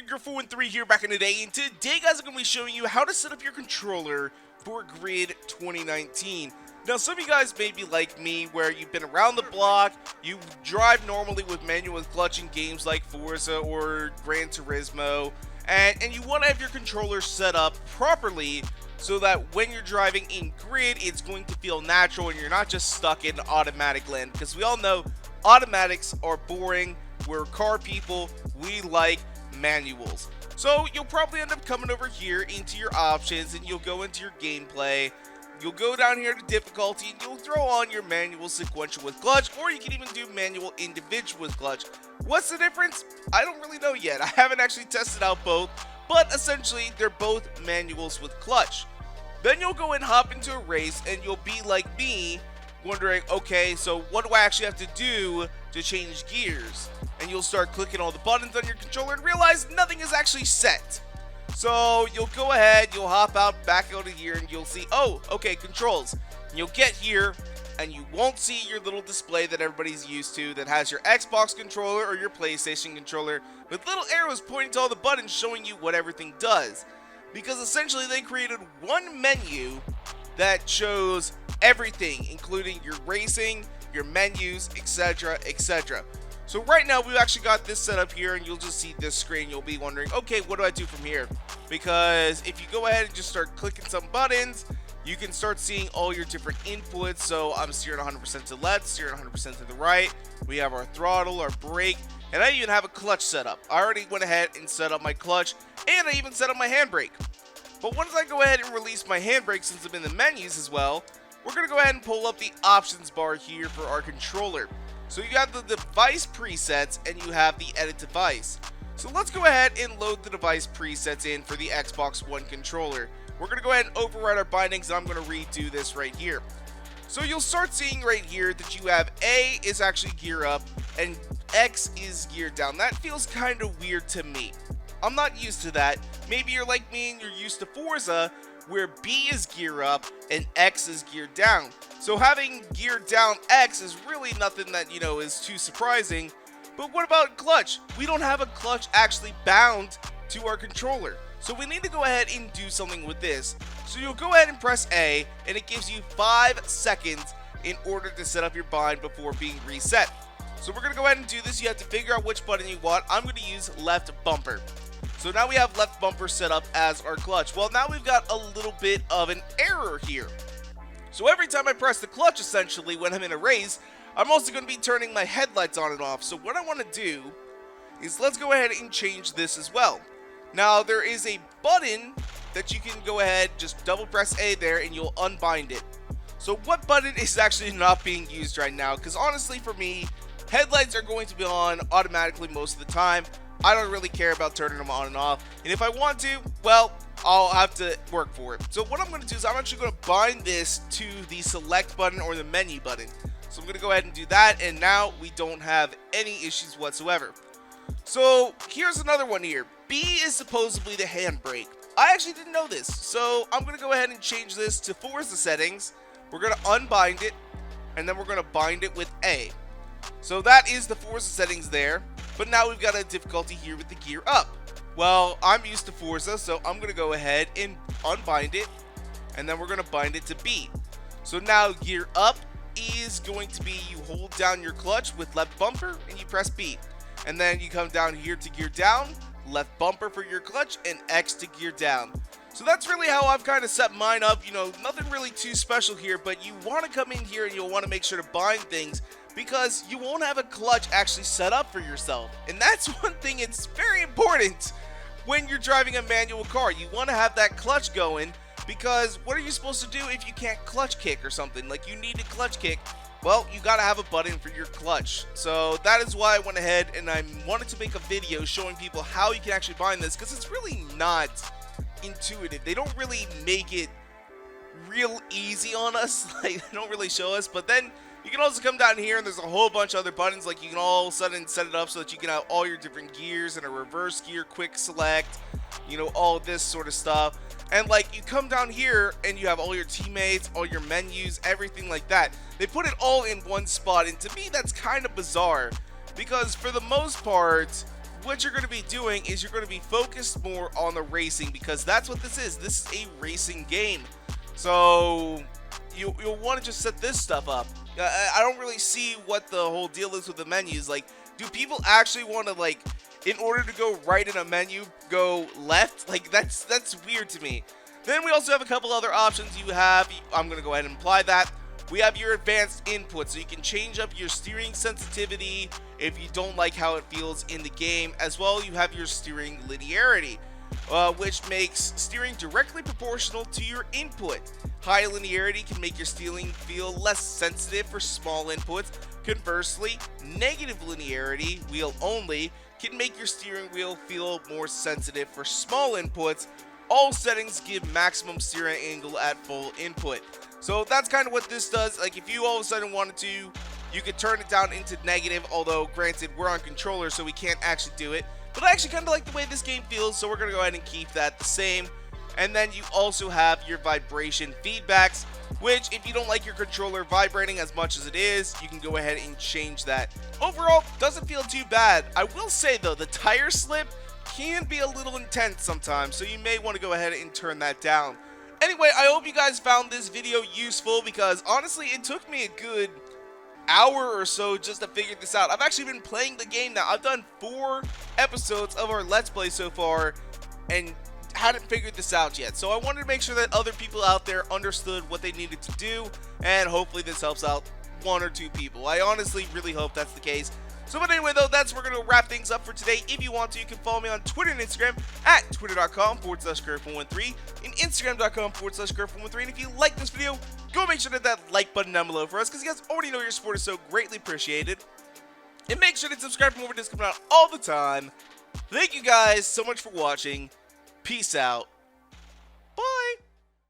good? You're 4-3 here back in the day, and today guys I'm going to be showing you how to set up your controller for Grid 2019. Now some of you guys may be like me where you've been around the block, you drive normally with manual and clutch in games like Forza or Gran Turismo, and you want to have your controller set up properly so that when you're driving in Grid it's going to feel natural and you're not just stuck in automatic land, because we all know automatics are boring. We're car people, we like manuals. So you'll probably end up coming over here into your options and you'll go into your gameplay. You'll go down here to difficulty and you'll throw on your manual sequential with clutch, or you can even do manual individual with clutch. What's the difference? I don't really know yet. I haven't actually tested out both, but essentially they're both manuals with clutch. Then you'll go and hop into a race and you'll be like me, wondering, okay, so what do I actually have to do to change gears? And you'll start clicking all the buttons on your controller and realize nothing is actually set. So you'll go ahead, you'll hop back out of here, and you'll see, oh, okay, controls. And you'll get here, and you won't see your little display that everybody's used to that has your Xbox controller or your PlayStation controller with little arrows pointing to all the buttons showing you what everything does. Because essentially they created one menu that shows everything, including your racing, your menus, etc., etc. So right now we've actually got this set up here, and you'll just see this screen. You'll be wondering, okay, what do I do from here? Because if you go ahead and just start clicking some buttons, you can start seeing all your different inputs. So I'm steering 100% to the left, steering 100% to the right. We have our throttle, our brake, and I even have a clutch set up. I already went ahead and set up my clutch, and I even set up my handbrake. But once I go ahead and release my handbrake, since I'm in the menus as well, we're going to go ahead and pull up the options bar here for our controller. So you have the device presets and you have the edit device. So let's go ahead and load the device presets in for the Xbox One controller. We're going to go ahead and override our bindings, and I'm going to redo this right here. So you'll start seeing right here that you have A is actually gear up and X is gear down. That feels kind of weird to me. I'm not used to that. Maybe you're like me and you're used to Forza, where B is gear up and X is gear down. So having gear down X is really nothing that, is too surprising. But what about clutch? We don't have a clutch actually bound to our controller. So we need to go ahead and do something with this. So you'll go ahead and press A, and it gives you 5 seconds in order to set up your bind before being reset. So we're going to go ahead and do this. You have to figure out which button you want. I'm going to use left bumper. So now we have left bumper set up as our clutch. Well, now we've got a little bit of an error here. So every time I press the clutch, essentially, when I'm in a race, I'm also going to be turning my headlights on and off. So what I want to do is let's go ahead and change this as well. Now, there is a button that you can go ahead, just double press A there, and you'll unbind it. So what button is actually not being used right now? Because honestly, for me, headlights are going to be on automatically most of the time. I don't really care about turning them on and off. And if I want to, well, I'll have to work for it. So what I'm going to do is I'm actually going to bind this to the select button or the menu button. So I'm going to go ahead and do that. And now we don't have any issues whatsoever. So here's another one here. B is supposedly the handbrake. I actually didn't know this. So I'm going to go ahead and change this to Forza settings. We're going to unbind it. And then we're going to bind it with A. So that is the Forza settings there. But now we've got a difficulty here with the gear up. Well, I'm used to Forza, so I'm going to go ahead and unbind it. And then we're going to bind it to B. So now gear up is going to be you hold down your clutch with left bumper and you press B. And then you come down here to gear down, left bumper for your clutch, and X to gear down. So that's really how I've kind of set mine up. Nothing really too special here, but you want to come in here and you'll want to make sure to bind things, because you won't have a clutch actually set up for yourself. And that's one thing, it's very important when you're driving a manual car. You want to have that clutch going, because what are you supposed to do if you can't clutch kick or something? Like, you need a clutch kick. Well, you gotta have a button for your clutch. So that is why I went ahead and I wanted to make a video showing people how you can actually bind this, because it's really not intuitive. They don't really make it real easy on us. Like, they don't really show us. But then you can also come down here and there's a whole bunch of other buttons. Like, you can all of a sudden set it up so that you can have all your different gears and a reverse gear, quick select, all this sort of stuff. And like, you come down here and you have all your teammates, all your menus, everything like that. They put it all in one spot, and to me that's kind of bizarre, because for the most part, what you're going to be doing is you're going to be focused more on the racing, because that's what this is. This is a racing game. So you'll want to just set this stuff up. I don't really see what the whole deal is with the menus. Like, do people actually want to, like, in order to go right in a menu, go left? Like, that's weird to me. Then we also have a couple other options. You have, I'm going to go ahead and apply that. We have your advanced input, so you can change up your steering sensitivity if you don't like how it feels in the game. As well, you have your steering linearity, which makes steering directly proportional to your input. High linearity can make your steering feel less sensitive for small inputs. Conversely, negative linearity, wheel only, can make your steering wheel feel more sensitive for small inputs. All settings give maximum steering angle at full input. So that's kind of what this does. Like, if you all of a sudden wanted to, you could turn it down into negative, although granted we're on controller so we can't actually do it. But I actually kind of like the way this game feels, so we're going to go ahead and keep that the same. And then you also have your vibration feedbacks, which if you don't like your controller vibrating as much as it is, you can go ahead and change that. Overall, doesn't feel too bad. I will say though, the tire slip can be a little intense sometimes, so you may want to go ahead and turn that down. Anyway, I hope you guys found this video useful, because honestly, it took me a good hour or so just to figure this out. I've actually been playing the game now. I've done 4 episodes of our Let's Play so far, and hadn't figured this out yet. So I wanted to make sure that other people out there understood what they needed to do, and hopefully this helps out 1 or 2 people. I honestly really hope that's the case. So, but anyway, though, that's where we're going to wrap things up for today. If you want to, you can follow me on Twitter and Instagram at twitter.com/Curve113 and Instagram.com/Curve113. And if you like this video, go make sure to hit that like button down below for us, because you guys already know your support is so greatly appreciated. And make sure to subscribe for more videos coming out all the time. Thank you guys so much for watching. Peace out.